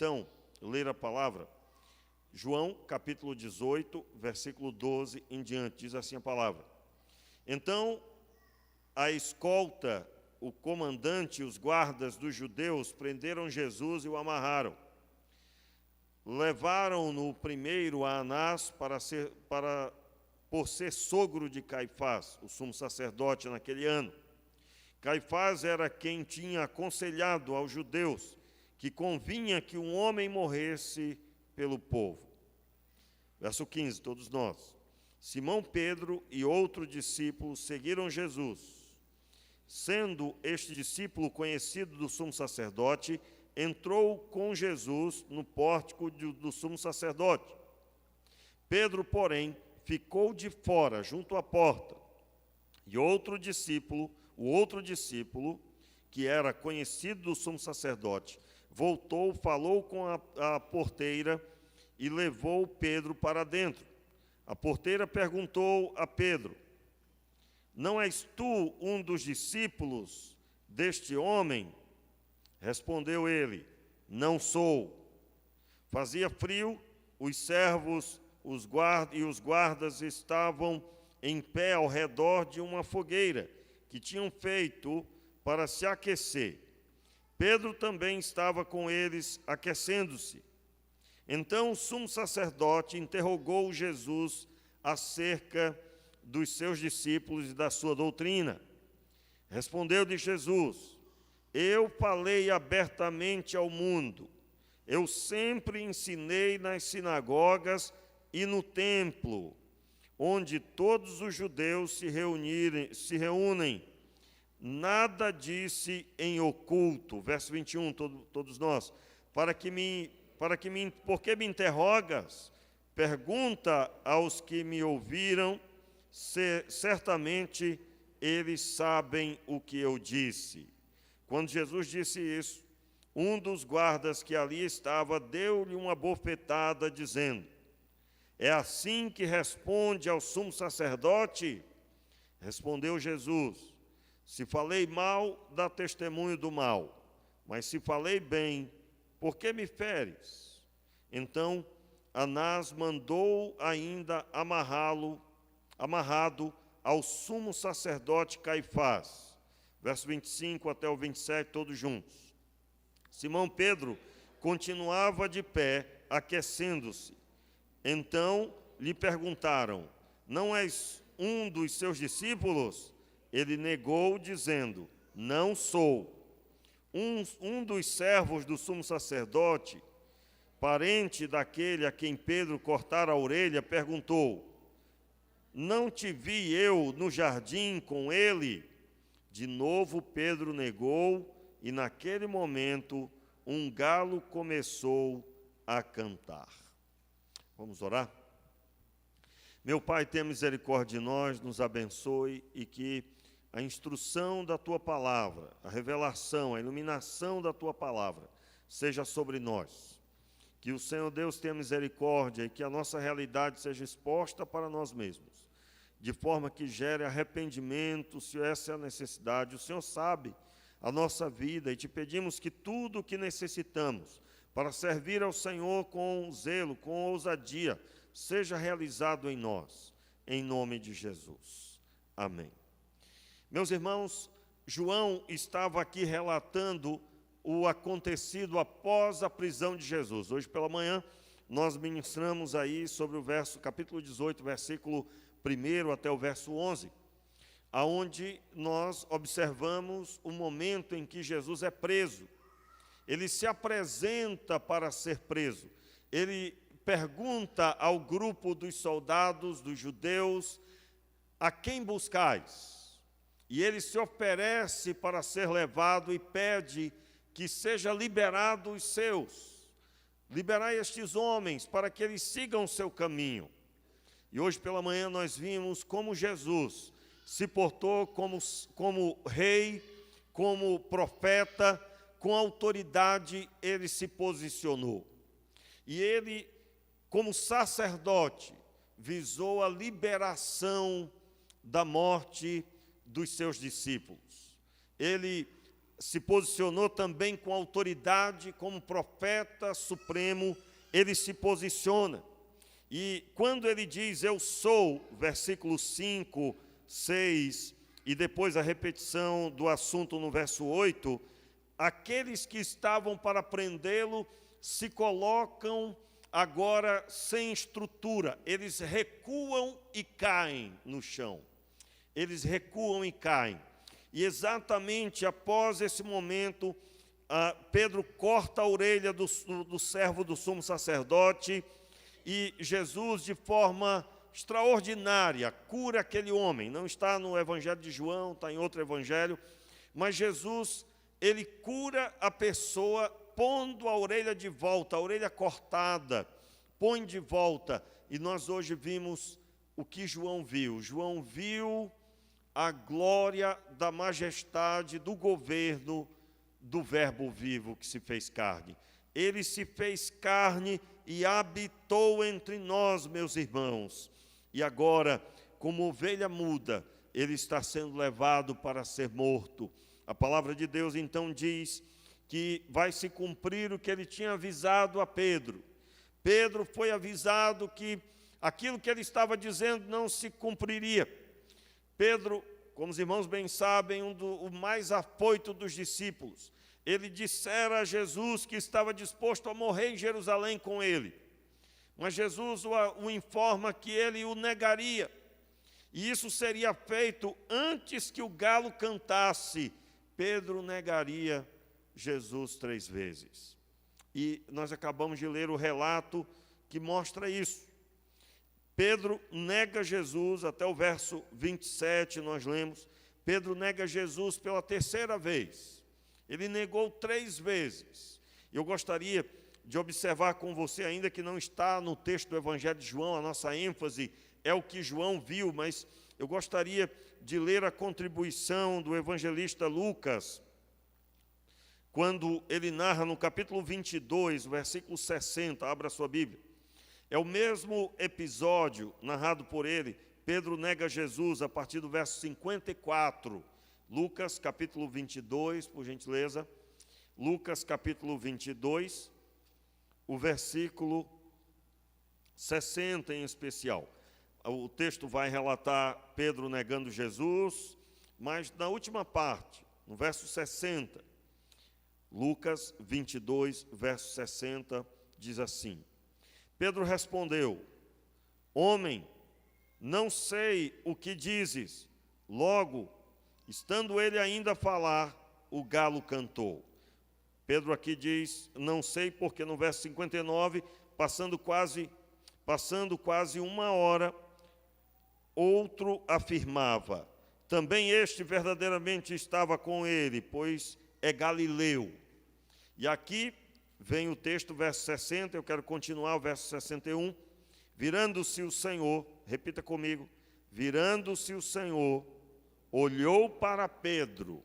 então ler a palavra. João, capítulo 18, versículo 12 em diante, diz assim a palavra. Então, a escolta, o comandante e os guardas dos judeus prenderam Jesus e o amarraram. Levaram-no primeiro a Anás por ser sogro de Caifás, o sumo sacerdote naquele ano. Caifás era quem tinha aconselhado aos judeus que convinha que um homem morresse pelo povo. Verso 15, todos nós. Simão Pedro e outro discípulo seguiram Jesus. Sendo este discípulo conhecido do sumo sacerdote, entrou com Jesus no pórtico do sumo sacerdote. Pedro, porém, ficou de fora, junto à porta. E o outro discípulo, que era conhecido do sumo sacerdote, voltou, falou com a porteira e levou Pedro para dentro. A porteira perguntou a Pedro: não és tu um dos discípulos deste homem? Respondeu ele: não sou. Fazia frio, os servos os guardas estavam em pé ao redor de uma fogueira que tinham feito para se aquecer. Pedro também estava com eles, aquecendo-se. Então o sumo sacerdote interrogou Jesus acerca dos seus discípulos e da sua doutrina. Respondeu-lhe Jesus: eu falei abertamente ao mundo. Eu sempre ensinei nas sinagogas e no templo, onde todos os judeus se reúnem. Nada disse em oculto. Verso 21, todos nós. Por que me interrogas? Pergunta aos que me ouviram, certamente eles sabem o que eu disse. Quando Jesus disse isso, um dos guardas que ali estava deu-lhe uma bofetada, dizendo: é assim que responde ao sumo sacerdote? Respondeu Jesus: se falei mal, dá testemunho do mal, mas se falei bem, por que me feres? Então Anás mandou ainda amarrado ao sumo sacerdote Caifás. Verso 25 até o 27, todos juntos. Simão Pedro continuava de pé, aquecendo-se. Então lhe perguntaram: não és um dos seus discípulos? Ele negou, dizendo: não sou. Um dos servos do sumo sacerdote, parente daquele a quem Pedro cortara a orelha, perguntou: não te vi eu no jardim com ele? De novo Pedro negou, e naquele momento um galo começou a cantar. Vamos orar? Meu Pai, tenha misericórdia de nós, nos abençoe e que a instrução da Tua palavra, a revelação, a iluminação da Tua palavra seja sobre nós. Que o Senhor Deus tenha misericórdia e que a nossa realidade seja exposta para nós mesmos, de forma que gere arrependimento, se essa é a necessidade. O Senhor sabe a nossa vida e te pedimos que tudo o que necessitamos para servir ao Senhor com zelo, com ousadia, seja realizado em nós, em nome de Jesus. Amém. Meus irmãos, João estava aqui relatando o acontecido após a prisão de Jesus. Hoje pela manhã nós ministramos aí sobre o capítulo 18, versículo 1 até o verso 11, aonde nós observamos o momento em que Jesus é preso. Ele se apresenta para ser preso. Ele pergunta ao grupo dos soldados, dos judeus: a quem buscais? E ele se oferece para ser levado e pede que seja liberado os seus. Liberai estes homens para que eles sigam o seu caminho. E hoje pela manhã nós vimos como Jesus se portou como rei, como profeta, com autoridade ele se posicionou. E ele, como sacerdote, visou a liberação da morte dos seus discípulos. Ele se posicionou também com autoridade, como profeta supremo, ele se posiciona. E quando ele diz, eu sou, versículo 5, 6, e depois a repetição do assunto no verso 8, aqueles que estavam para prendê-lo se colocam agora sem estrutura, eles recuam e caem no chão. Eles recuam e caem. E exatamente após esse momento, Pedro corta a orelha do servo do sumo sacerdote e Jesus, de forma extraordinária, cura aquele homem. Não está no Evangelho de João, está em outro evangelho, mas Jesus, ele cura a pessoa pondo a orelha de volta, a orelha cortada, põe de volta. E nós hoje vimos o que João viu. João viu a glória da majestade do governo do Verbo vivo que se fez carne. Ele se fez carne e habitou entre nós, meus irmãos. E agora, como ovelha muda, ele está sendo levado para ser morto. A palavra de Deus então diz que vai se cumprir o que ele tinha avisado a Pedro. Pedro foi avisado que aquilo que ele estava dizendo não se cumpriria. Pedro, como os irmãos bem sabem, o mais afoito dos discípulos, ele dissera a Jesus que estava disposto a morrer em Jerusalém com ele. Mas Jesus o informa que ele o negaria. E isso seria feito antes que o galo cantasse. Pedro negaria Jesus 3 vezes. E nós acabamos de ler o relato que mostra isso. Pedro nega Jesus, até o verso 27 nós lemos, Pedro nega Jesus pela 3ª vez. Ele negou 3 vezes. Eu gostaria de observar com você, ainda que não está no texto do Evangelho de João, a nossa ênfase é o que João viu, mas eu gostaria de ler a contribuição do evangelista Lucas, quando ele narra no capítulo 22, versículo 60, abra sua Bíblia. É o mesmo episódio narrado por ele. Pedro nega Jesus a partir do verso 54. Lucas, capítulo 22, por gentileza. Lucas, capítulo 22, o versículo 60 em especial. O texto vai relatar Pedro negando Jesus, mas na última parte, no verso 60, Lucas 22, verso 60, diz assim: Pedro respondeu, homem, não sei o que dizes. Logo, estando ele ainda a falar, o galo cantou. Pedro aqui diz, não sei, porque no verso 59, passando quase 1 hora, outro afirmava, também este verdadeiramente estava com ele, pois é Galileu. E aqui vem o texto, verso 60, eu quero continuar o verso 61. Virando-se o Senhor, repita comigo, virando-se o Senhor, olhou para Pedro,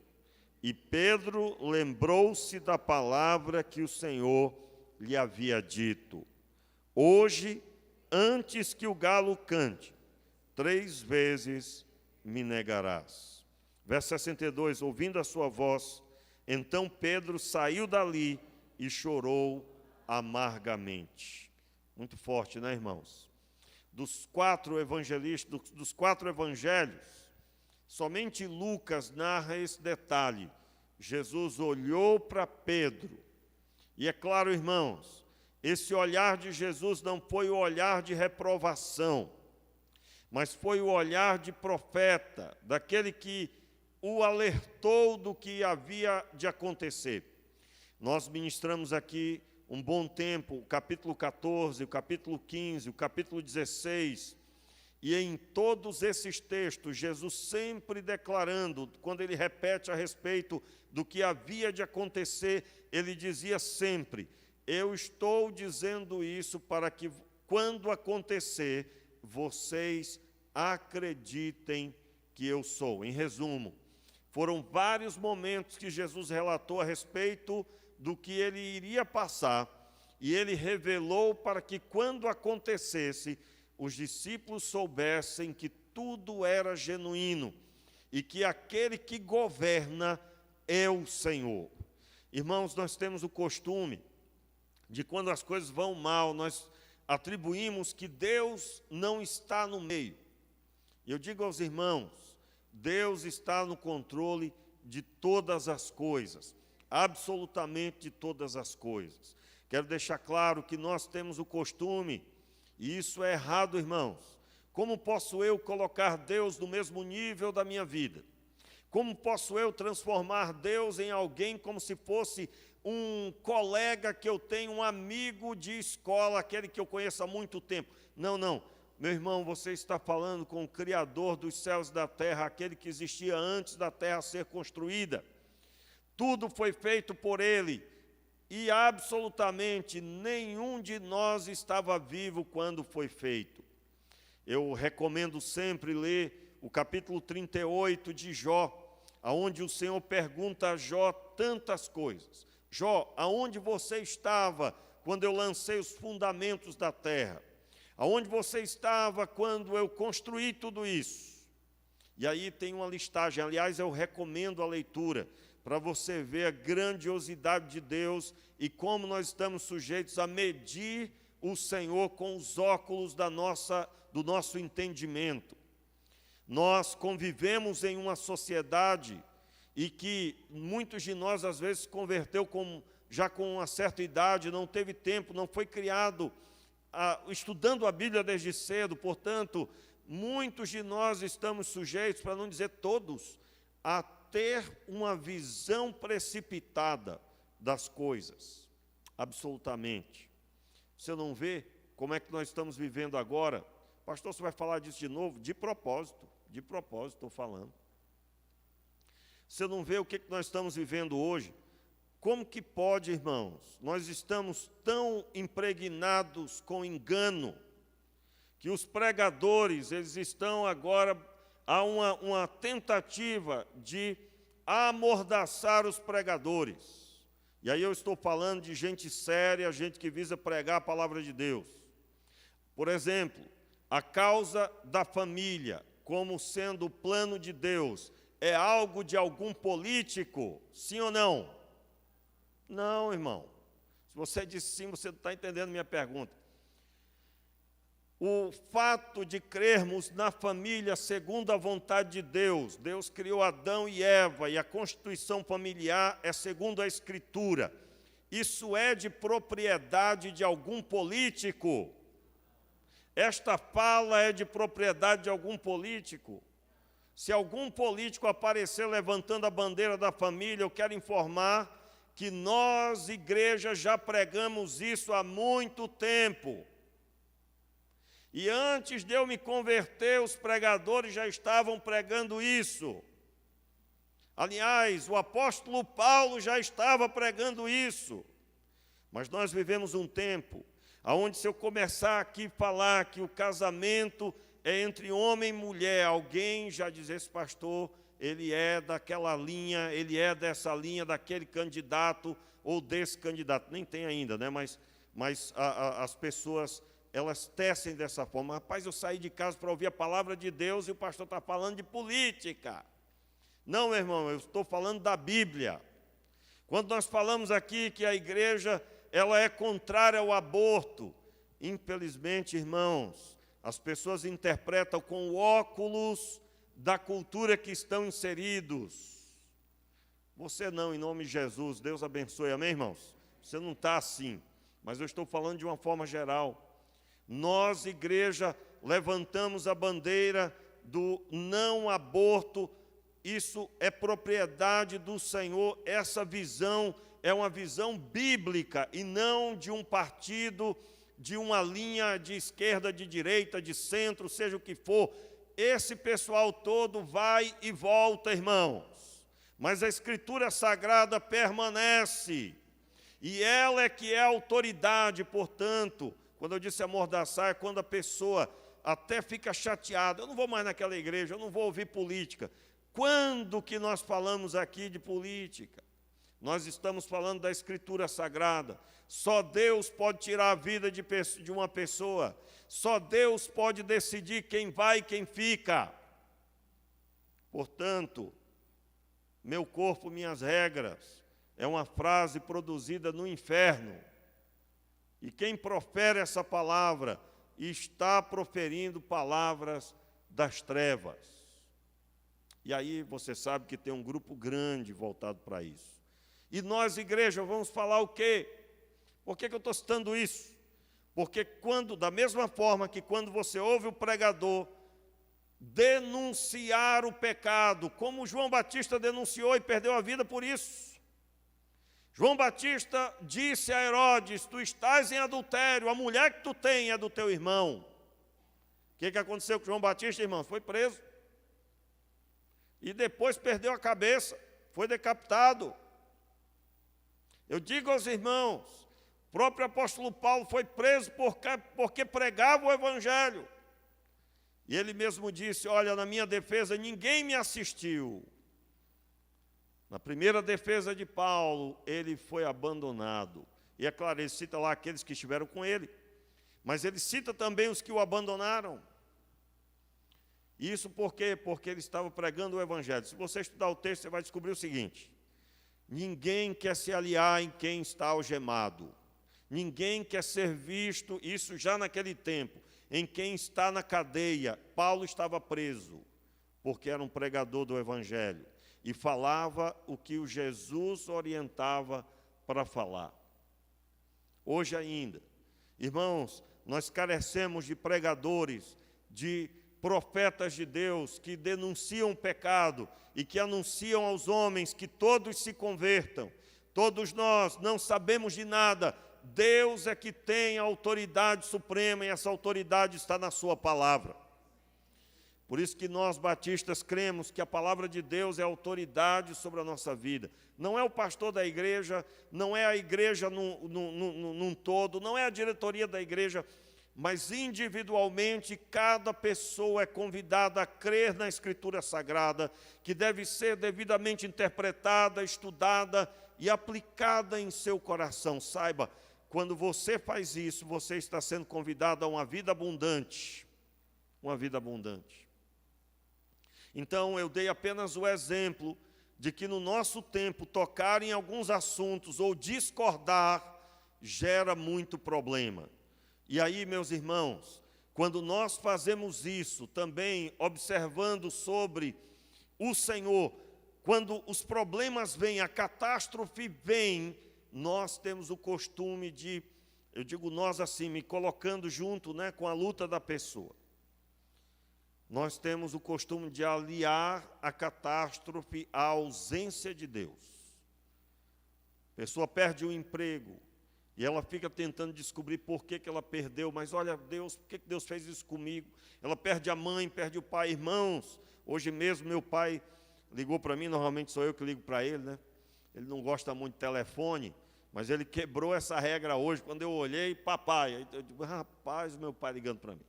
e Pedro lembrou-se da palavra que o Senhor lhe havia dito. Hoje, antes que o galo cante, 3 vezes me negarás. Verso 62, ouvindo a sua voz, então Pedro saiu dali e chorou amargamente. Muito forte, né, irmãos? Dos 4 evangelistas, dos 4 evangelhos, somente Lucas narra esse detalhe. Jesus olhou para Pedro. E é claro, irmãos, esse olhar de Jesus não foi o olhar de reprovação, mas foi o olhar de profeta, daquele que o alertou do que havia de acontecer. Nós ministramos aqui um bom tempo, o capítulo 14, o capítulo 15, o capítulo 16, e em todos esses textos, Jesus sempre declarando, quando ele repete a respeito do que havia de acontecer, ele dizia sempre, eu estou dizendo isso para que, quando acontecer, vocês acreditem que eu sou. Em resumo, foram vários momentos que Jesus relatou a respeito do que ele iria passar, e ele revelou para que, quando acontecesse, os discípulos soubessem que tudo era genuíno, e que aquele que governa é o Senhor. Irmãos, nós temos o costume de quando as coisas vão mal, nós atribuímos que Deus não está no meio. Eu digo aos irmãos, Deus está no controle de todas as coisas, absolutamente de todas as coisas. Quero deixar claro que nós temos o costume, e isso é errado, irmãos. Como posso eu colocar Deus no mesmo nível da minha vida? Como posso eu transformar Deus em alguém como se fosse um colega que eu tenho, um amigo de escola, aquele que eu conheço há muito tempo? Não, não. Meu irmão, você está falando com o Criador dos céus e da terra, aquele que existia antes da terra ser construída. Tudo foi feito por Ele, e absolutamente nenhum de nós estava vivo quando foi feito. Eu recomendo sempre ler o capítulo 38 de Jó, onde o Senhor pergunta a Jó tantas coisas. Jó, aonde você estava quando eu lancei os fundamentos da terra? Aonde você estava quando eu construí tudo isso? E aí tem uma listagem, aliás, eu recomendo a leitura, para você ver a grandiosidade de Deus e como nós estamos sujeitos a medir o Senhor com os óculos do nosso entendimento. Nós convivemos em uma sociedade e que muitos de nós, às vezes, se converteu já com uma certa idade, não teve tempo, não foi criado estudando a Bíblia desde cedo. Portanto, muitos de nós estamos sujeitos, para não dizer todos, a ter uma visão precipitada das coisas, absolutamente. Você não vê como é que nós estamos vivendo agora? Pastor, você vai falar disso de novo? De propósito estou falando. Você não vê o que nós estamos vivendo hoje? Como que pode, irmãos? Nós estamos tão impregnados com engano, que os pregadores, eles estão agora, há uma tentativa de amordaçar os pregadores. E aí eu estou falando de gente séria, gente que visa pregar a palavra de Deus. Por exemplo, a causa da família, como sendo o plano de Deus, é algo de algum político? Sim ou não? Não, irmão. Se você disse sim, você não está entendendo minha pergunta. O fato de crermos na família segundo a vontade de Deus, Deus criou Adão e Eva, e a constituição familiar é segundo a Escritura. Isso é de propriedade de algum político? Esta fala é de propriedade de algum político? Se algum político aparecer levantando a bandeira da família, eu quero informar que nós, igreja, já pregamos isso há muito tempo. E antes de eu me converter, os pregadores já estavam pregando isso. Aliás, o apóstolo Paulo já estava pregando isso. Mas nós vivemos um tempo onde, se eu começar aqui a falar que o casamento é entre homem e mulher, alguém já diz: esse pastor, ele é daquela linha, ele é dessa linha, daquele candidato ou desse candidato. Nem tem ainda, né? Mas as pessoas, elas tecem dessa forma. Rapaz, eu saí de casa para ouvir a palavra de Deus e o pastor está falando de política. Não, meu irmão, eu estou falando da Bíblia. Quando nós falamos aqui que a igreja, ela é contrária ao aborto, infelizmente, irmãos, as pessoas interpretam com o óculos da cultura que estão inseridos. Você não, em nome de Jesus, Deus abençoe, amém, irmãos? Você não está assim, mas eu estou falando de uma forma geral. Nós, igreja, levantamos a bandeira do não aborto. Isso é propriedade do Senhor. Essa visão é uma visão bíblica e não de um partido, de uma linha de esquerda, de direita, de centro, seja o que for. Esse pessoal todo vai e volta, irmãos. Mas a Escritura Sagrada permanece. E ela é que é a autoridade. Portanto, quando eu disse amordaçar, é quando a pessoa até fica chateada. Eu não vou mais naquela igreja, eu não vou ouvir política. Quando que nós falamos aqui de política? Nós estamos falando da Escritura Sagrada. Só Deus pode tirar a vida de uma pessoa. Só Deus pode decidir quem vai e quem fica. Portanto, meu corpo, minhas regras. É uma frase produzida no inferno. E quem profere essa palavra está proferindo palavras das trevas. E aí você sabe que tem um grupo grande voltado para isso. E nós, igreja, vamos falar o quê? Por que eu estou citando isso? Porque da mesma forma que quando você ouve o pregador denunciar o pecado, como João Batista denunciou e perdeu a vida por isso. João Batista disse a Herodes: tu estás em adultério, a mulher que tu tem é do teu irmão. O que aconteceu com João Batista, irmão? Foi preso. E depois perdeu a cabeça, foi decapitado. Eu digo aos irmãos, o próprio apóstolo Paulo foi preso porque pregava o evangelho. E ele mesmo disse: olha, na minha defesa ninguém me assistiu. Na primeira defesa de Paulo, ele foi abandonado. E é claro, ele cita lá aqueles que estiveram com ele, mas ele cita também os que o abandonaram. Isso por quê? Porque ele estava pregando o evangelho. Se você estudar o texto, você vai descobrir o seguinte: ninguém quer se aliar em quem está algemado. Ninguém quer ser visto, isso já naquele tempo, em quem está na cadeia. Paulo estava preso, porque era um pregador do evangelho. E falava o que o Jesus orientava para falar. Hoje ainda, irmãos, nós carecemos de pregadores, de profetas de Deus que denunciam o pecado e que anunciam aos homens que todos se convertam. Todos nós não sabemos de nada, Deus é que tem a autoridade suprema e essa autoridade está na sua palavra. Por isso que nós batistas cremos que a palavra de Deus é autoridade sobre a nossa vida. Não é o pastor da igreja, não é a igreja num todo, não é a diretoria da igreja, mas individualmente cada pessoa é convidada a crer na Escritura Sagrada, que deve ser devidamente interpretada, estudada e aplicada em seu coração. Saiba, quando você faz isso, você está sendo convidado a uma vida abundante. Uma vida abundante. Então, eu dei apenas o exemplo de que no nosso tempo, tocar em alguns assuntos ou discordar gera muito problema. E aí, meus irmãos, quando nós fazemos isso, também observando sobre o Senhor, quando os problemas vêm, a catástrofe vem, nós temos o costume de, eu digo nós assim, me colocando junto, com a luta da pessoa. Nós temos o costume de aliar a catástrofe à ausência de Deus. A pessoa perde o emprego e ela fica tentando descobrir por que ela perdeu. Mas olha, Deus, por que Deus fez isso comigo? Ela perde a mãe, perde o pai. Irmãos, hoje mesmo meu pai ligou para mim, normalmente sou eu que ligo para ele, Ele não gosta muito de telefone, mas ele quebrou essa regra hoje. Quando eu olhei, papai, aí eu digo, rapaz, meu pai ligando para mim.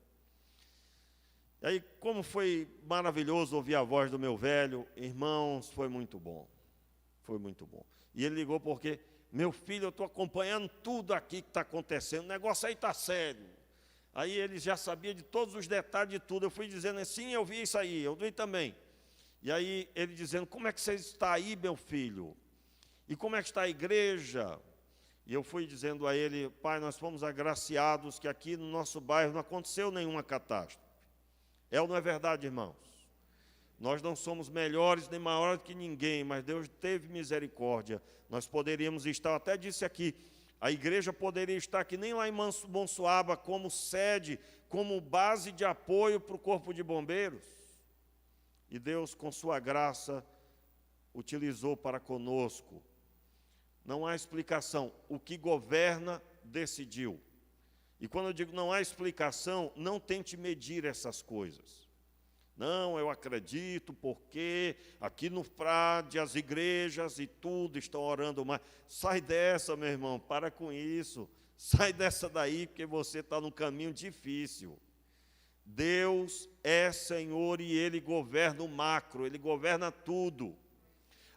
E aí, como foi maravilhoso ouvir a voz do meu velho, irmãos, foi muito bom. Foi muito bom. E ele ligou porque, meu filho, eu estou acompanhando tudo aqui que está acontecendo, o negócio aí está sério. Aí ele já sabia de todos os detalhes de tudo. Eu fui dizendo assim, eu vi isso aí, eu vi também. E aí ele dizendo, como é que você está aí, meu filho? E como é que está a igreja? E eu fui dizendo a ele, pai, nós fomos agraciados que aqui no nosso bairro não aconteceu nenhuma catástrofe. É ou não é verdade, irmãos? Nós não somos melhores nem maiores que ninguém, mas Deus teve misericórdia. Nós poderíamos estar, até disse aqui, a igreja poderia estar aqui nem lá em Monsuaba como sede, como base de apoio para o corpo de bombeiros. E Deus, com sua graça, utilizou para conosco. Não há explicação. O que governa, decidiu. E quando eu digo não há explicação, não tente medir essas coisas. Não, eu acredito porque aqui no Frade as igrejas e tudo estão orando mais. Sai dessa, meu irmão, para com isso. Sai dessa daí porque você está num caminho difícil. Deus é Senhor e Ele governa o macro, Ele governa tudo.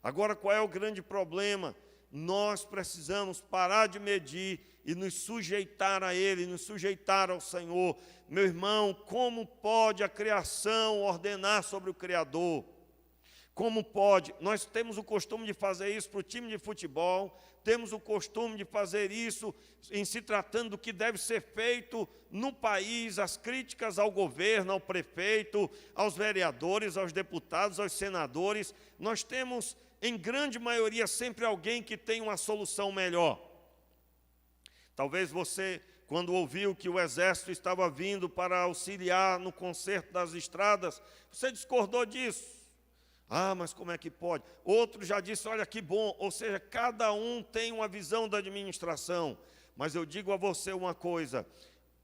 Agora, qual é o grande problema? Nós precisamos parar de medir e nos sujeitar a Ele, nos sujeitar ao Senhor. Meu irmão, como pode a criação ordenar sobre o Criador? como pode. Nós temos o costume de fazer isso para o time de futebol, temos o costume de fazer isso em se tratando do que deve ser feito no país, as críticas ao governo, ao prefeito, aos vereadores, aos deputados, aos senadores. Nós temos, em grande maioria, sempre alguém que tem uma solução melhor. Talvez você, quando ouviu que o exército estava vindo para auxiliar no conserto das estradas, você discordou disso. Ah, mas como é que pode? Outro já disse, olha que bom. Ou seja, cada um tem uma visão da administração. Mas eu digo a você uma coisa,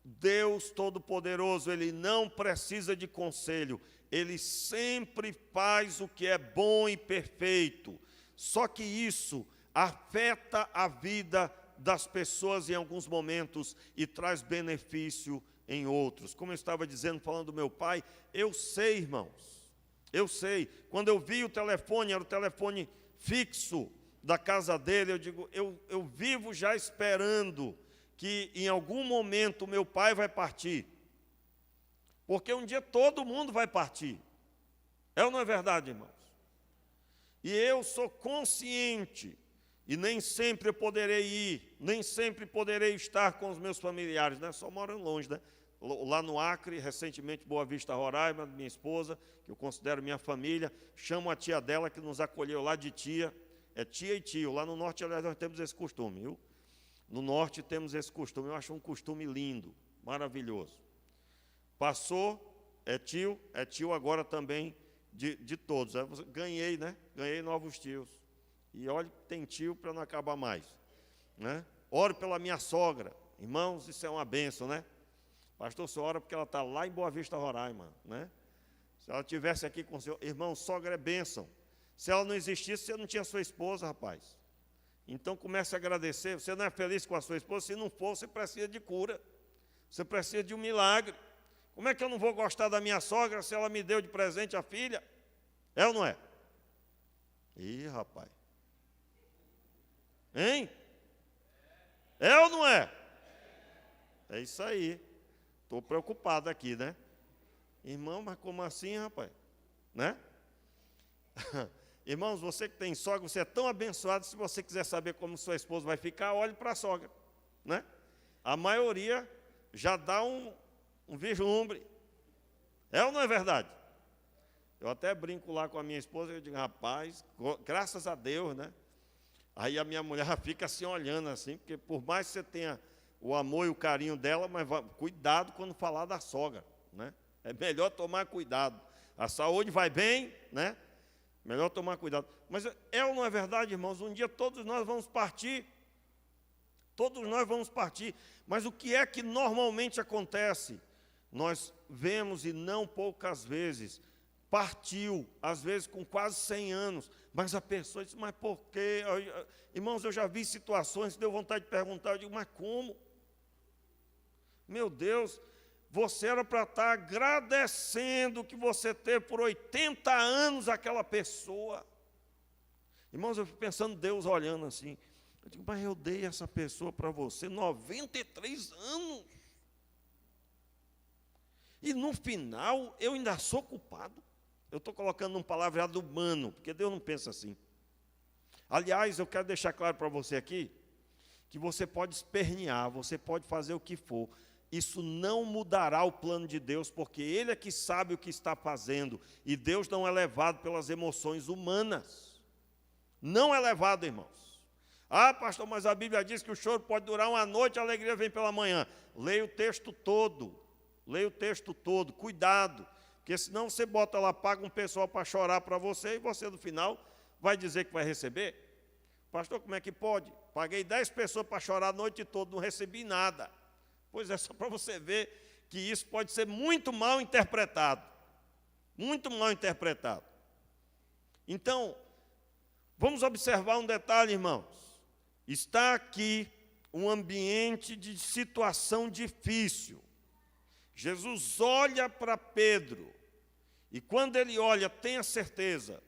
Deus Todo-Poderoso, Ele não precisa de conselho. Ele sempre faz o que é bom e perfeito. Só que isso afeta a vida das pessoas em alguns momentos e traz benefício em outros. Como eu estava dizendo, falando do meu pai, eu sei, irmãos. Eu sei, quando eu vi o telefone, era o telefone fixo da casa dele, eu digo, eu vivo já esperando que em algum momento o meu pai vai partir. Porque um dia todo mundo vai partir. É ou não é verdade, irmãos? E eu sou consciente, e nem sempre eu poderei ir, nem sempre poderei estar com os meus familiares, né? Só moram longe, né? Lá no Acre, recentemente, Boa Vista, Roraima, minha esposa, que eu considero minha família, chamo a tia dela que nos acolheu lá de tia, é tia e tio. Lá no norte, aliás, nós temos esse costume, viu? No norte temos esse costume, eu acho um costume lindo, maravilhoso. Passou, é tio agora também de todos. Ganhei, né? Ganhei novos tios. E olha, tem tio para não acabar mais, né? Oro pela minha sogra. Irmãos, isso é uma bênção, né? Pastor, você ora porque ela está lá em Boa Vista, Roraima, né? Se ela estivesse aqui com o seu irmão, sogra é bênção. Se ela não existisse, você não tinha sua esposa, rapaz. Então comece a agradecer. Você não é feliz com a sua esposa? Se não for, você precisa de cura. Você precisa de um milagre. Como é que eu não vou gostar da minha sogra se ela me deu de presente a filha? É ou não é? Ih, rapaz. Hein? É ou não é? É isso aí. Estou preocupado aqui, né? Irmão, mas como assim, rapaz? Né? Irmãos, você que tem sogra, você é tão abençoado, se você quiser saber como sua esposa vai ficar, olhe para a sogra, né? A maioria já dá um vislumbre. É ou não é verdade? Eu até brinco lá com a minha esposa, eu digo, rapaz, graças a Deus, né? Aí a minha mulher fica assim olhando assim, porque por mais que você tenha o amor e o carinho dela, mas cuidado quando falar da sogra, né? É melhor tomar cuidado. A saúde vai bem, né? Melhor tomar cuidado. Mas é ou não é verdade, irmãos? Um dia todos nós vamos partir. Todos nós vamos partir. Mas o que é que normalmente acontece? Nós vemos, e não poucas vezes, partiu, às vezes com quase 100 anos, mas a pessoa diz, mas por quê? Irmãos, eu já vi situações que deu vontade de perguntar, eu digo, mas como? Meu Deus, você era para estar agradecendo o que você teve por 80 anos aquela pessoa. Irmãos, eu fico pensando, Deus olhando assim, eu digo, mas eu dei essa pessoa para você 93 anos. E no final, eu ainda sou culpado. Eu estou colocando um palavreado humano, porque Deus não pensa assim. Aliás, eu quero deixar claro para você aqui, que você pode espernear, você pode fazer o que for, isso não mudará o plano de Deus, porque Ele é que sabe o que está fazendo, e Deus não é levado pelas emoções humanas. Não é levado, irmãos. Ah, pastor, mas a Bíblia diz que o choro pode durar uma noite, a alegria vem pela manhã. Leia o texto todo, cuidado, porque senão você bota lá, paga um pessoal para chorar para você, e você no final vai dizer que vai receber. Pastor, como é que pode? Paguei 10 pessoas para chorar a noite toda, não recebi nada. Pois é, só para você ver que isso pode ser muito mal interpretado. Muito mal interpretado. Então, vamos observar um detalhe, irmãos. Está aqui um ambiente de situação difícil. Jesus olha para Pedro, e quando ele olha, tenha certeza,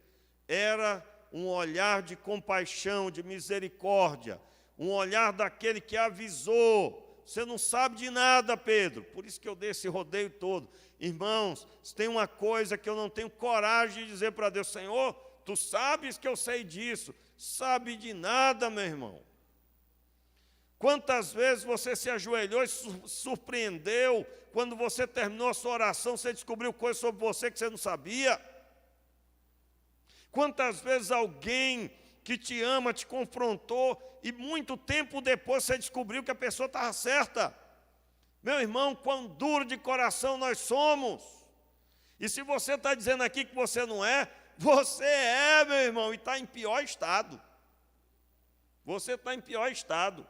era um olhar de compaixão, de misericórdia, um olhar daquele que avisou. Você não sabe de nada, Pedro. Por isso que eu dei esse rodeio todo. Irmãos, se tem uma coisa que eu não tenho coragem de dizer para Deus, Senhor, tu sabes que eu sei disso. Sabe de nada, meu irmão. Quantas vezes você se ajoelhou e surpreendeu, quando você terminou a sua oração, você descobriu coisas sobre você que você não sabia? Quantas vezes alguém que te ama te confrontou e muito tempo depois você descobriu que a pessoa estava certa? Meu irmão, quão duro de coração nós somos. E se você está dizendo aqui que você não é, você é, meu irmão, e está em pior estado. Você está em pior estado.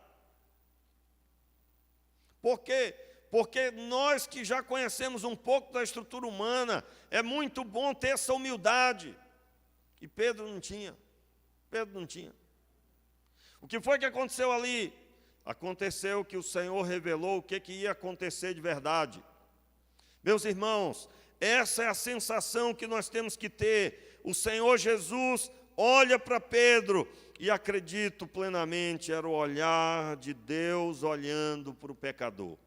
Por quê? Porque nós que já conhecemos um pouco da estrutura humana, é muito bom ter essa humildade. E Pedro não tinha. Pedro não tinha. O que foi que aconteceu ali? Aconteceu que o Senhor revelou o que ia acontecer de verdade. Meus irmãos, essa é a sensação que nós temos que ter. O Senhor Jesus olha para Pedro e acredito plenamente, era o olhar de Deus olhando para o pecador.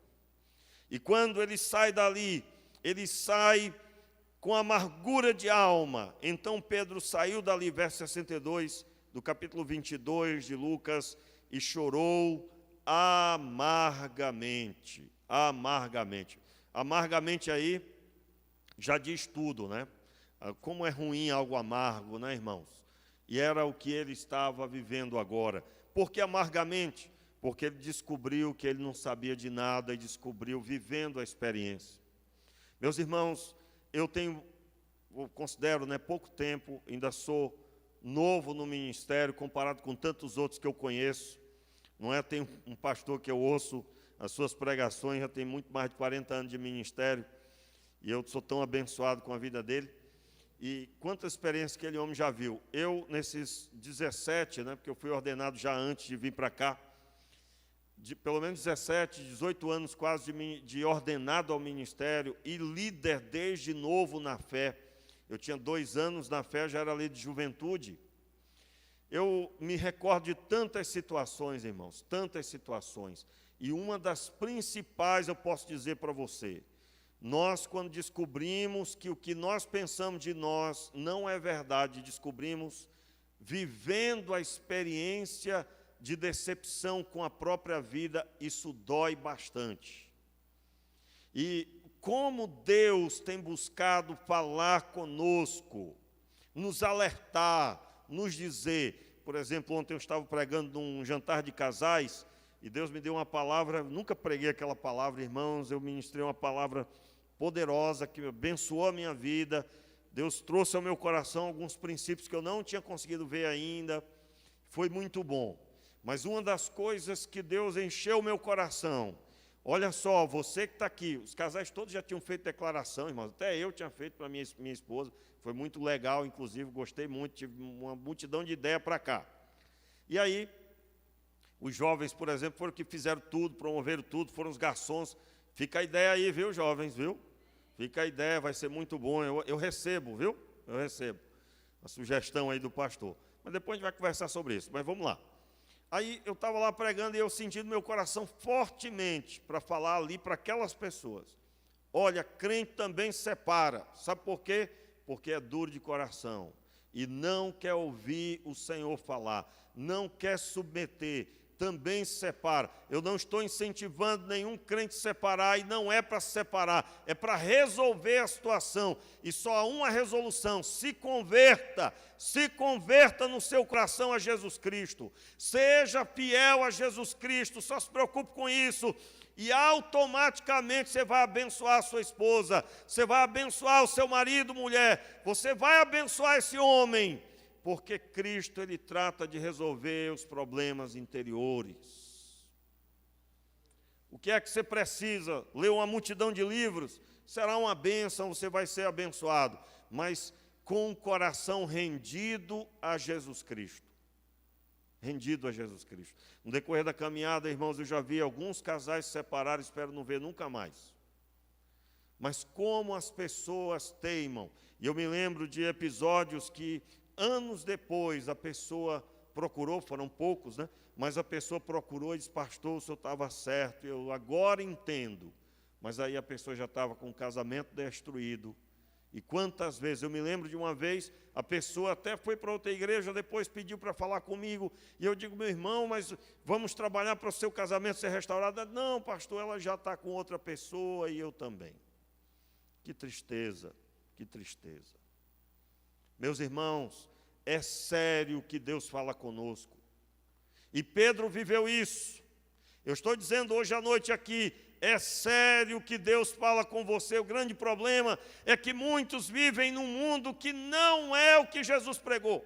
E quando ele sai dali, ele sai com amargura de alma. Então Pedro saiu dali, verso 62, do capítulo 22 de Lucas, e chorou amargamente. Amargamente. Amargamente aí já diz tudo, né? Como é ruim algo amargo, né, irmãos? E era o que ele estava vivendo agora. Por que amargamente? Porque ele descobriu que ele não sabia de nada e descobriu vivendo a experiência. Meus irmãos, eu considero, né, pouco tempo, ainda sou novo no ministério, comparado com tantos outros que eu conheço. Não é? Tem um pastor que eu ouço as suas pregações, já tem muito mais de 40 anos de ministério, e eu sou tão abençoado com a vida dele. E quantas experiências que aquele homem já viu. Eu, nesses 17, né, porque eu fui ordenado já antes de vir para cá, de pelo menos 17, 18 anos quase de ordenado ao ministério e líder desde novo na fé. Eu tinha 2 anos na fé, já era líder de juventude. Eu me recordo de tantas situações, irmãos, tantas situações. E uma das principais eu posso dizer para você, nós, quando descobrimos que o que nós pensamos de nós não é verdade, descobrimos vivendo a experiência de decepção com a própria vida, isso dói bastante. E como Deus tem buscado falar conosco, nos alertar, nos dizer. Por exemplo, ontem eu estava pregando num jantar de casais, e Deus me deu uma palavra, nunca preguei aquela palavra, irmãos, eu ministrei uma palavra poderosa, que abençoou a minha vida. Deus trouxe ao meu coração alguns princípios que eu não tinha conseguido ver ainda. Foi muito bom. Mas uma das coisas que Deus encheu o meu coração, olha só, você que está aqui, os casais todos já tinham feito declaração, irmãos, até eu tinha feito para minha esposa, foi muito legal, inclusive, gostei muito, tive uma multidão de ideia para cá. E aí, os jovens, por exemplo, foram que fizeram tudo, promoveram tudo, foram os garçons. Fica a ideia aí, viu, jovens, viu? Fica a ideia, vai ser muito bom, eu recebo, viu? Eu recebo a sugestão aí do pastor. Mas depois a gente vai conversar sobre isso, mas vamos lá. Aí eu estava lá pregando e eu senti no meu coração fortemente para falar ali para aquelas pessoas. Olha, crente também separa. Sabe por quê? Porque é duro de coração e não quer ouvir o Senhor falar, não quer submeter, também se separa. Eu não estou incentivando nenhum crente a separar, e não é para se separar, é para resolver a situação. E só há uma resolução: se converta no seu coração a Jesus Cristo. Seja fiel a Jesus Cristo, só se preocupe com isso. E automaticamente você vai abençoar a sua esposa, você vai abençoar o seu marido, mulher, você vai abençoar esse homem. Porque Cristo, Ele trata de resolver os problemas interiores. O que é que você precisa? Ler uma multidão de livros? Será uma bênção, você vai ser abençoado. Mas com o coração rendido a Jesus Cristo. Rendido a Jesus Cristo. No decorrer da caminhada, irmãos, eu já vi alguns casais se separar, espero não ver nunca mais. Mas como as pessoas teimam. E eu me lembro de episódios que anos depois, a pessoa procurou, foram poucos, né? Mas a pessoa procurou e disse: pastor, o senhor estava certo, eu agora entendo. Mas aí a pessoa já estava com o casamento destruído E quantas vezes, eu me lembro de uma vez, a pessoa até foi para outra igreja, depois pediu para falar comigo, e eu digo, meu irmão, mas vamos trabalhar para o seu casamento ser restaurado. Não, pastor, ela já está com outra pessoa e eu também. Que tristeza, que tristeza. Meus irmãos, é sério que Deus fala conosco. E Pedro viveu isso. Eu estou dizendo hoje à noite aqui, é sério que Deus fala com você. O grande problema é que muitos vivem num mundo que não é o que Jesus pregou.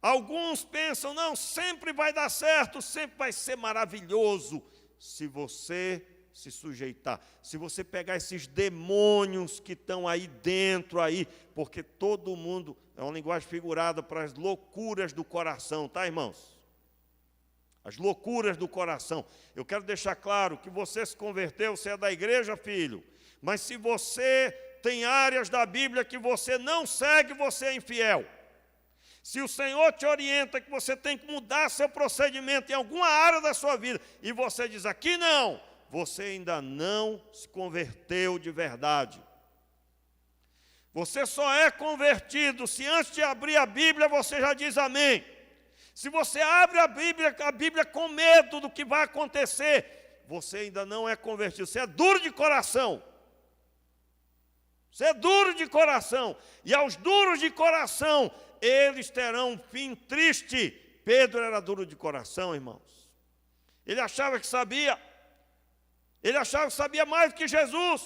Alguns pensam, não, sempre vai dar certo, sempre vai ser maravilhoso, se você se sujeitar, se você pegar esses demônios que estão aí dentro, aí, porque todo mundo, é uma linguagem figurada para as loucuras do coração, tá, irmãos? As loucuras do coração. Eu quero deixar claro que você se converteu, você é da igreja, filho, mas se você tem áreas da Bíblia que você não segue, você é infiel. Se o Senhor te orienta que você tem que mudar seu procedimento em alguma área da sua vida, e você diz, aqui não, você ainda não se converteu de verdade. Você só é convertido se antes de abrir a Bíblia você já diz amém. Se você abre a Bíblia com medo do que vai acontecer, você ainda não é convertido, você é duro de coração. Você é duro de coração. E aos duros de coração, eles terão um fim triste. Pedro era duro de coração, irmãos. Ele achava que sabia. Ele achava que sabia mais do que Jesus.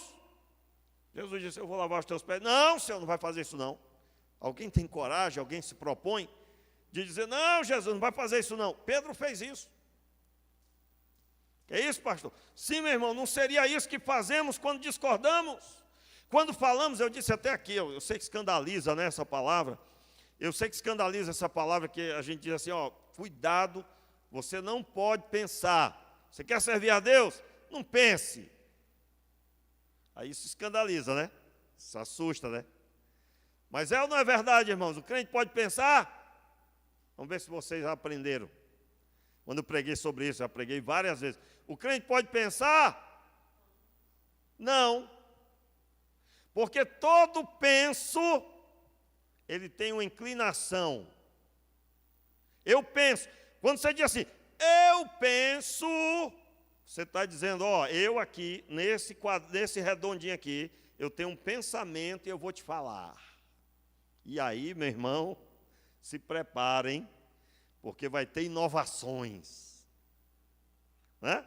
Jesus disse, eu vou lavar os teus pés. Não, Senhor, não vai fazer isso não. Alguém tem coragem, alguém se propõe de dizer, não, Jesus, não vai fazer isso não. Pedro fez isso. Que é isso, pastor? Sim, meu irmão, não seria isso que fazemos quando discordamos? Quando falamos, eu disse até aqui, eu sei que escandaliza, né, essa palavra. Eu sei que escandaliza essa palavra que a gente diz assim, ó, cuidado, você não pode pensar. Você quer servir a Deus? Não pense. Aí isso escandaliza, né? Isso assusta, né? Mas é ou não é verdade, irmãos? O crente pode pensar? Vamos ver se vocês já aprenderam. Quando eu preguei sobre isso, já preguei várias vezes. O crente pode pensar? Não. Porque todo penso, ele tem uma inclinação. Eu penso. Quando você diz assim, eu penso, você está dizendo, ó, eu aqui, nesse redondinho aqui, eu tenho um pensamento e eu vou te falar. E aí, meu irmão, se preparem, porque vai ter inovações. Né?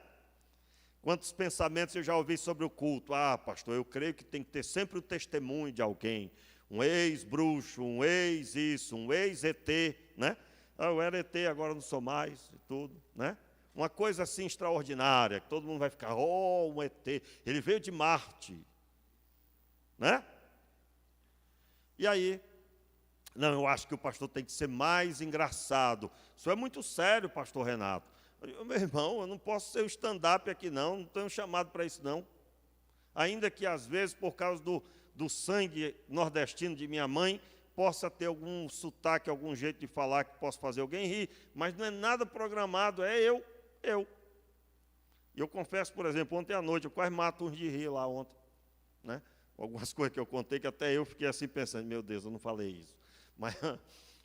Quantos pensamentos eu já ouvi sobre o culto? Ah, pastor, eu creio que tem que ter sempre o testemunho de alguém. Um ex-bruxo, um ex-isso, um ex-ET, né? Ah, eu era ET, agora não sou mais, e tudo, né? Uma coisa assim extraordinária, que todo mundo vai ficar, oh, um ET, ele veio de Marte, né? E aí, não, eu acho que o pastor tem que ser mais engraçado. Isso é muito sério, pastor Renato. Meu irmão, eu não posso ser o stand-up aqui não tenho chamado para isso não. Ainda que às vezes, por causa do sangue nordestino de minha mãe, possa ter algum sotaque, algum jeito de falar que possa fazer alguém rir, mas não é nada programado, é eu. E eu confesso, por exemplo, ontem à noite, eu quase mato uns de rir lá ontem, né? Algumas coisas que eu contei que até eu fiquei assim pensando, meu Deus, eu não falei isso. Mas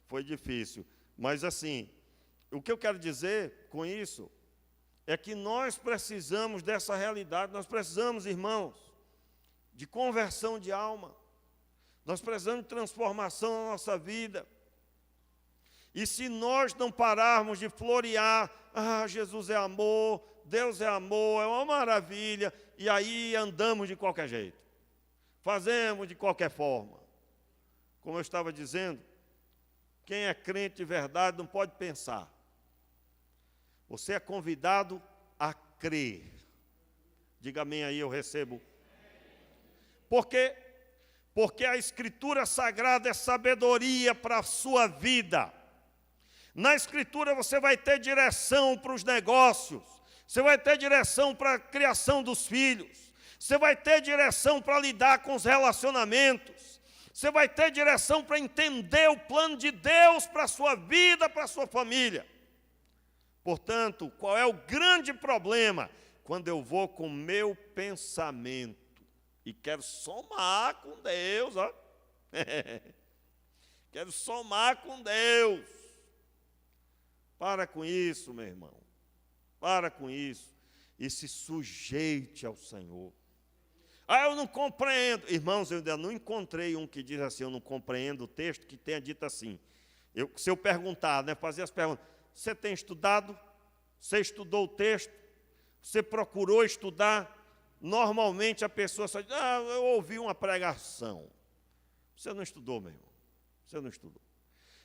foi difícil. Mas assim, o que eu quero dizer com isso é que nós precisamos dessa realidade, nós precisamos, irmãos, de conversão de alma. Nós precisamos de transformação na nossa vida. E se nós não pararmos de florear, ah, Jesus é amor, Deus é amor, é uma maravilha, e aí andamos de qualquer jeito, fazemos de qualquer forma. Como eu estava dizendo, quem é crente de verdade não pode pensar. Você é convidado a crer. Diga amém aí, eu recebo. Por quê? Porque a Escritura Sagrada é sabedoria para a sua vida. Na Escritura você vai ter direção para os negócios, você vai ter direção para a criação dos filhos, você vai ter direção para lidar com os relacionamentos, você vai ter direção para entender o plano de Deus para a sua vida, para a sua família. Portanto, qual é o grande problema? Quando eu vou com o meu pensamento. E quero somar com Deus, ó. Quero somar com Deus. Para com isso, meu irmão. Para com isso. E se sujeite ao Senhor. Ah, eu não compreendo. Irmãos, eu ainda não encontrei um que diz assim, eu não compreendo o texto, que tenha dito assim. Se eu perguntar, né, fazer as perguntas, você tem estudado? Você estudou o texto? Você procurou estudar? Normalmente a pessoa só diz, eu ouvi uma pregação. Você não estudou, meu irmão. Você não estudou.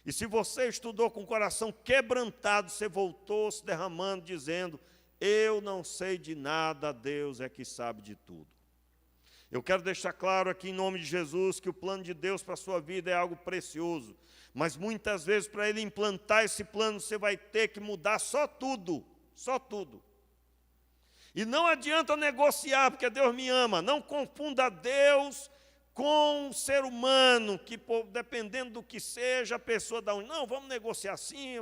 E se você estudou com o coração quebrantado, você voltou se derramando, dizendo, eu não sei de nada, Deus é que sabe de tudo. Eu quero deixar claro aqui em nome de Jesus que o plano de Deus para a sua vida é algo precioso. Mas muitas vezes para Ele implantar esse plano, você vai ter que mudar só tudo. Só tudo. E não adianta negociar, porque Deus me ama. Não confunda Deus com o ser humano, que dependendo do que seja, a pessoa dá não, vamos negociar assim,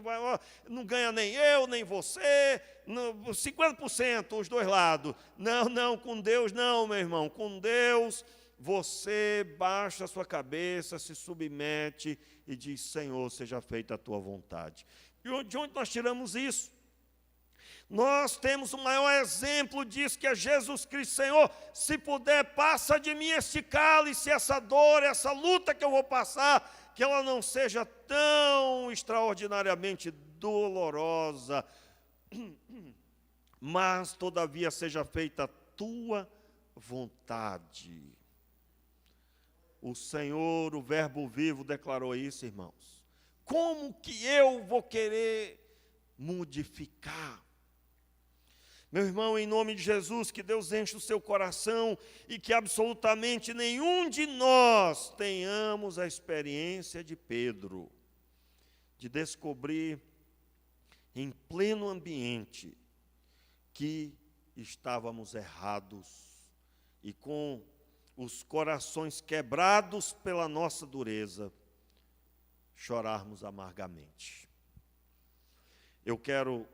não ganha nem eu, nem você, 50% os dois lados. Não, com Deus não, meu irmão. Com Deus, você baixa a sua cabeça, se submete e diz, Senhor, seja feita a tua vontade. E de onde nós tiramos isso? Nós temos o maior exemplo disso, que é Jesus Cristo. Senhor, se puder, passa de mim este cálice, essa dor, essa luta que eu vou passar, que ela não seja tão extraordinariamente dolorosa, mas, todavia, seja feita a tua vontade. O Senhor, o Verbo vivo, declarou isso, irmãos. Como que eu vou querer modificar? Meu irmão, em nome de Jesus, que Deus enche o seu coração e que absolutamente nenhum de nós tenhamos a experiência de Pedro, de descobrir em pleno ambiente que estávamos errados e com os corações quebrados pela nossa dureza, chorarmos amargamente.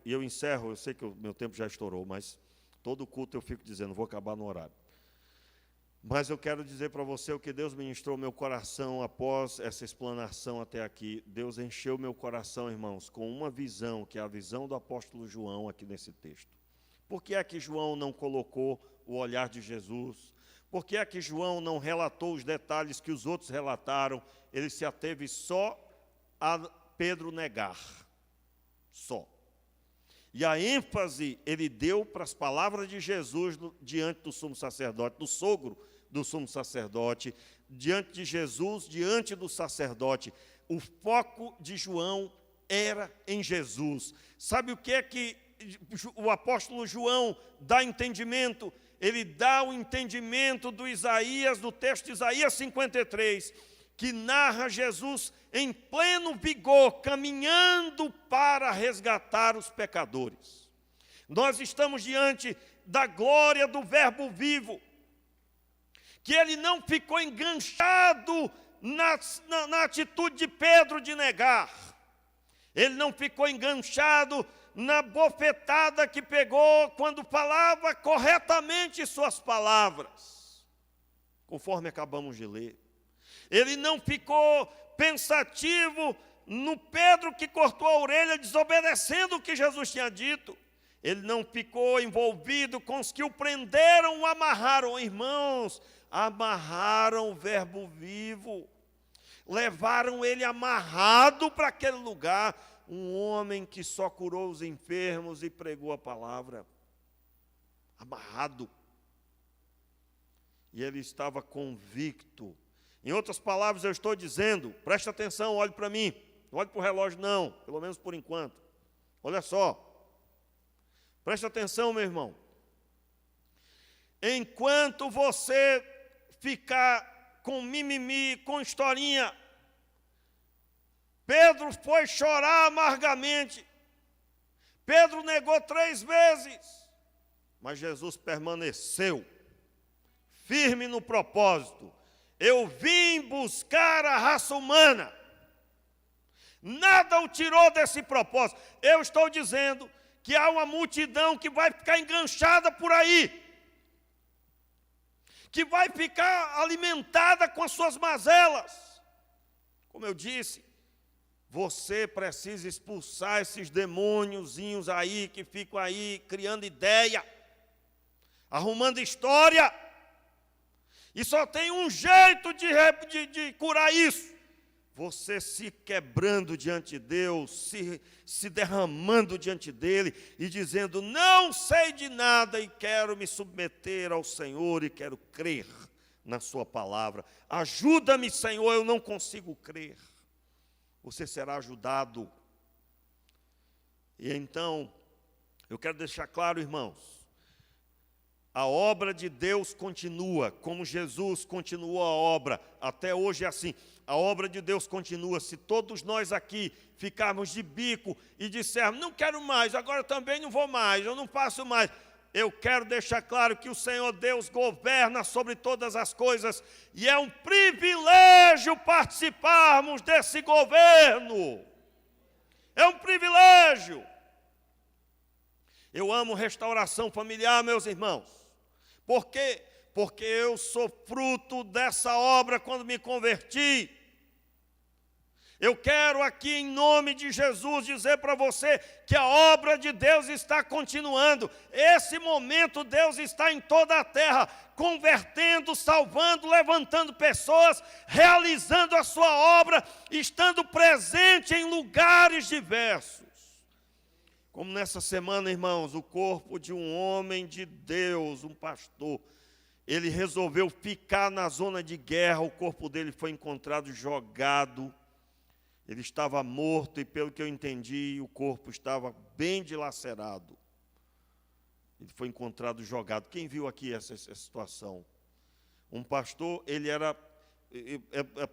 Eu encerro, eu sei que o meu tempo já estourou, mas todo culto eu fico dizendo, vou acabar no horário. Mas eu quero dizer para você o que Deus ministrou meu coração após essa explanação até aqui. Deus encheu meu coração, irmãos, com uma visão, que é a visão do apóstolo João aqui nesse texto. Por que é que João não colocou o olhar de Jesus? Por que é que João não relatou os detalhes que os outros relataram? Ele se ateve só a Pedro negar. Só. E a ênfase ele deu para as palavras de Jesus diante do sumo sacerdote, do sogro do sumo sacerdote, diante de Jesus, diante do sacerdote. O foco de João era em Jesus. Sabe o que é que o apóstolo João dá entendimento? Ele dá o entendimento do Isaías, do texto de Isaías 53, que narra Jesus em pleno vigor, caminhando para resgatar os pecadores. Nós estamos diante da glória do Verbo vivo, que ele não ficou enganchado na atitude de Pedro de negar. Ele não ficou enganchado na bofetada que pegou quando falava corretamente suas palavras, conforme acabamos de ler. Ele não ficou pensativo no Pedro que cortou a orelha, desobedecendo o que Jesus tinha dito. Ele não ficou envolvido com os que o prenderam, o amarraram. Irmãos, amarraram o Verbo vivo. Levaram ele amarrado para aquele lugar. Um homem que só curou os enfermos e pregou a palavra. Amarrado. E ele estava convicto. Em outras palavras, eu estou dizendo, preste atenção, olhe para mim, não olhe para o relógio não, pelo menos por enquanto. Olha só, preste atenção, meu irmão. Enquanto você ficar com mimimi, com historinha, Pedro foi chorar amargamente. Pedro negou 3 vezes, mas Jesus permaneceu firme no propósito. Eu vim buscar a raça humana. Nada o tirou desse propósito. Eu estou dizendo que há uma multidão que vai ficar enganchada por aí, que vai ficar alimentada com as suas mazelas. Como eu disse, você precisa expulsar esses demôniozinhos aí, que ficam aí criando ideia, arrumando história. E só tem um jeito de curar isso: você se quebrando diante de Deus, se derramando diante dEle e dizendo: não sei de nada e quero me submeter ao Senhor e quero crer na sua palavra. Ajuda-me, Senhor, eu não consigo crer. Você será ajudado. E então, eu quero deixar claro, irmãos, a obra de Deus continua, como Jesus continuou a obra, até hoje é assim. A obra de Deus continua. Se todos nós aqui ficarmos de bico e dissermos: não quero mais, agora também não vou mais, eu não faço mais. Eu quero deixar claro que o Senhor Deus governa sobre todas as coisas, e é um privilégio participarmos desse governo. É um privilégio. Eu amo restauração familiar, meus irmãos. Por quê? Porque eu sou fruto dessa obra quando me converti. Eu quero aqui, em nome de Jesus, dizer para você que a obra de Deus está continuando. Esse momento Deus está em toda a terra, convertendo, salvando, levantando pessoas, realizando a sua obra, estando presente em lugares diversos. Como nessa semana, irmãos, o corpo de um homem de Deus, um pastor, ele resolveu ficar na zona de guerra. O corpo dele foi encontrado jogado. Ele estava morto e, pelo que eu entendi, o corpo estava bem dilacerado. Ele foi encontrado jogado. Quem viu aqui essa situação? Um pastor, ele era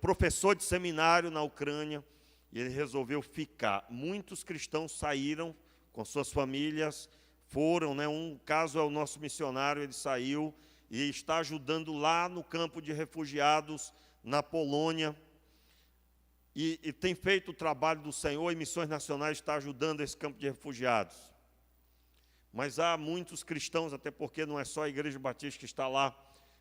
professor de seminário na Ucrânia, e ele resolveu ficar. Muitos cristãos saíram com suas famílias, foram, né? Um caso é o nosso missionário, ele saiu e está ajudando lá no campo de refugiados na Polônia. E tem feito o trabalho do Senhor, e Missões Nacionais está ajudando esse campo de refugiados. Mas há muitos cristãos, até porque não é só a Igreja Batista que está lá,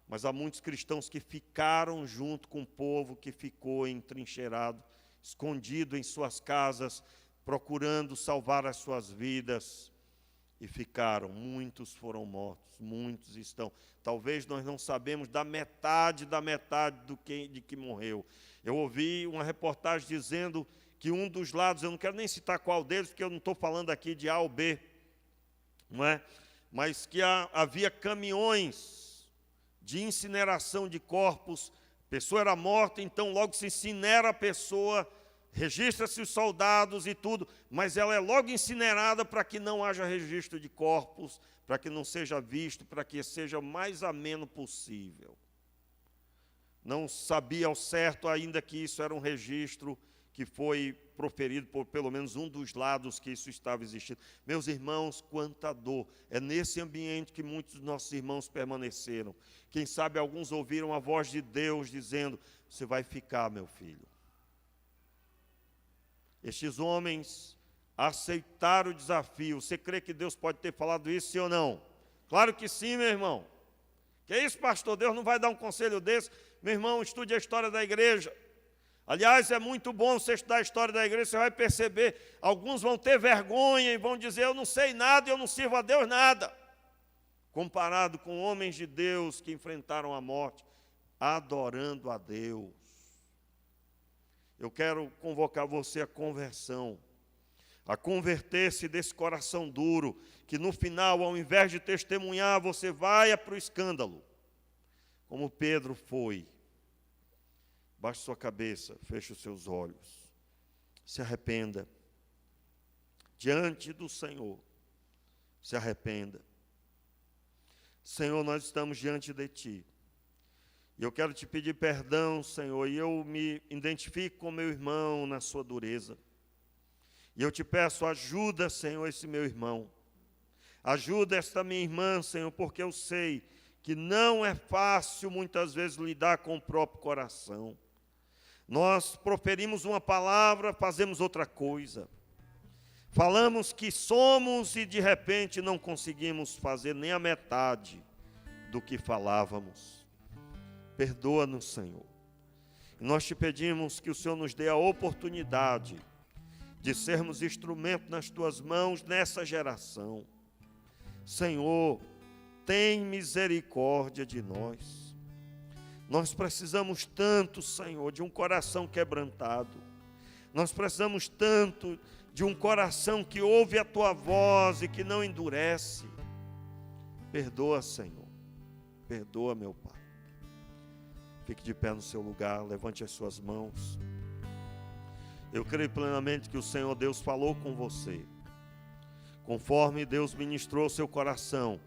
mas há muitos cristãos que ficaram junto com o povo que ficou entrincheirado, escondido em suas casas, procurando salvar as suas vidas, e ficaram. Muitos foram mortos, muitos estão. Talvez nós não sabemos da metade de que morreu. Eu ouvi uma reportagem dizendo que um dos lados, eu não quero nem citar qual deles, porque eu não estou falando aqui de A ou B, não é? Mas que havia caminhões de incineração de corpos. A pessoa era morta, então logo se incinera a pessoa, registra-se os soldados e tudo, mas ela é logo incinerada para que não haja registro de corpos, para que não seja visto, para que seja o mais ameno possível. Não sabia ao certo ainda que isso era um registro que foi proferido por pelo menos um dos lados que isso estava existindo. Meus irmãos, quanta dor. É nesse ambiente que muitos dos nossos irmãos permaneceram. Quem sabe alguns ouviram a voz de Deus dizendo: você vai ficar, meu filho. Estes homens aceitaram o desafio. Você crê que Deus pode ter falado isso, sim ou não? Claro que sim, meu irmão. Que é isso, pastor? Deus não vai dar um conselho desse? Meu irmão, estude a história da igreja. Aliás, é muito bom você estudar a história da igreja, você vai perceber, alguns vão ter vergonha e vão dizer: eu não sei nada, eu não sirvo a Deus nada. Comparado com homens de Deus que enfrentaram a morte, adorando a Deus. Eu quero convocar você à conversão, a converter-se desse coração duro, que no final, ao invés de testemunhar, você vai para o escândalo, como Pedro foi. Baixe sua cabeça, feche os seus olhos, se arrependa, diante do Senhor, se arrependa. Senhor, nós estamos diante de Ti, e eu quero Te pedir perdão, Senhor, e eu me identifico com meu irmão na sua dureza, e eu Te peço ajuda, Senhor, esse meu irmão, ajuda esta minha irmã, Senhor, porque eu sei que não é fácil muitas vezes lidar com o próprio coração. Nós proferimos uma palavra, fazemos outra coisa. Falamos que somos e de repente não conseguimos fazer nem a metade do que falávamos. Perdoa-nos, Senhor. E nós te pedimos que o Senhor nos dê a oportunidade de sermos instrumento nas tuas mãos nessa geração. Senhor, tem misericórdia de nós. Nós precisamos tanto, Senhor, de um coração quebrantado. Nós precisamos tanto de um coração que ouve a tua voz e que não endurece. Perdoa, Senhor. Perdoa, meu Pai. Fique de pé no seu lugar, levante as suas mãos. Eu creio plenamente que o Senhor Deus falou com você. Conforme Deus ministrou o seu coração,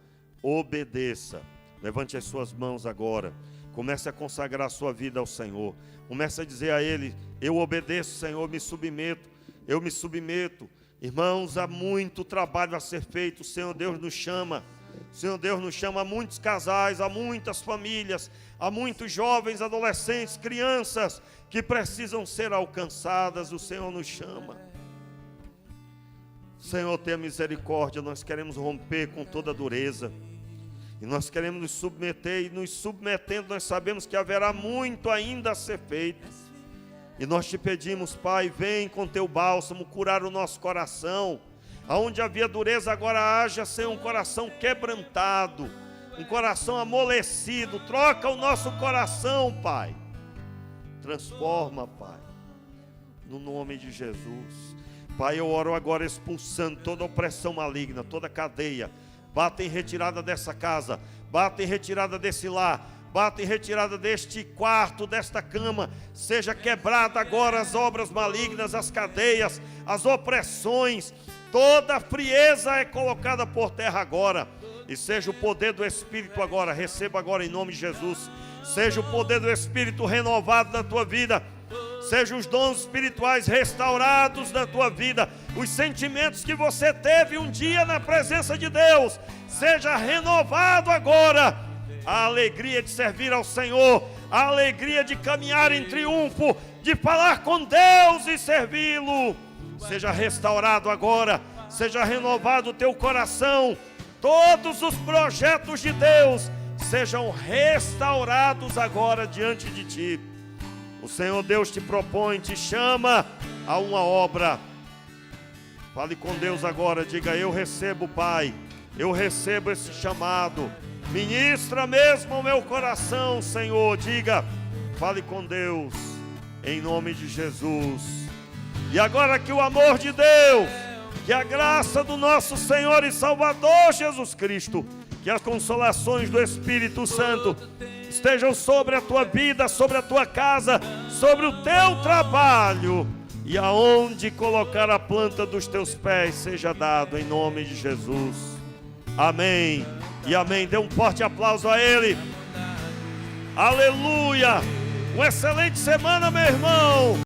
obedeça. Levante as suas mãos agora. Comece a consagrar a sua vida ao Senhor. Comece a dizer a Ele: eu obedeço, Senhor, me submeto. Eu me submeto. Irmãos, há muito trabalho a ser feito. O Senhor Deus nos chama. O Senhor Deus nos chama a muitos casais, a muitas famílias, a muitos jovens, adolescentes, crianças que precisam ser alcançadas. O Senhor nos chama. Senhor, tenha misericórdia. Nós queremos romper com toda dureza. E nós queremos nos submeter. E nos submetendo, nós sabemos que haverá muito ainda a ser feito. E nós te pedimos, Pai, vem com teu bálsamo curar o nosso coração. Aonde havia dureza, agora haja, Senhor, um coração quebrantado, um coração amolecido. Troca o nosso coração, Pai. Transforma, Pai, no nome de Jesus. Pai, eu oro agora expulsando toda opressão maligna, toda cadeia. Bata em retirada dessa casa, bata em retirada desse lar, bata em retirada deste quarto, desta cama. Seja quebrada agora as obras malignas, as cadeias, as opressões. Toda frieza é colocada por terra agora. E seja o poder do Espírito agora. Receba agora em nome de Jesus. Seja o poder do Espírito renovado na tua vida. Sejam os dons espirituais restaurados na tua vida. Os sentimentos que você teve um dia na presença de Deus, seja renovado agora. A alegria de servir ao Senhor, a alegria de caminhar em triunfo, de falar com Deus e servi-lo. Seja restaurado agora, seja renovado o teu coração. Todos os projetos de Deus sejam restaurados agora diante de ti. O Senhor Deus te propõe, te chama a uma obra. Fale com Deus agora, diga: eu recebo, Pai, eu recebo esse chamado. Ministra mesmo o meu coração, Senhor. Diga, fale com Deus, em nome de Jesus. E agora que o amor de Deus, que a graça do nosso Senhor e Salvador Jesus Cristo, que as consolações do Espírito Santo estejam sobre a tua vida, sobre a tua casa, sobre o teu trabalho, e aonde colocar a planta dos teus pés seja dado em nome de Jesus. Amém e amém. Dê um forte aplauso a Ele. Aleluia. Uma excelente semana, meu irmão.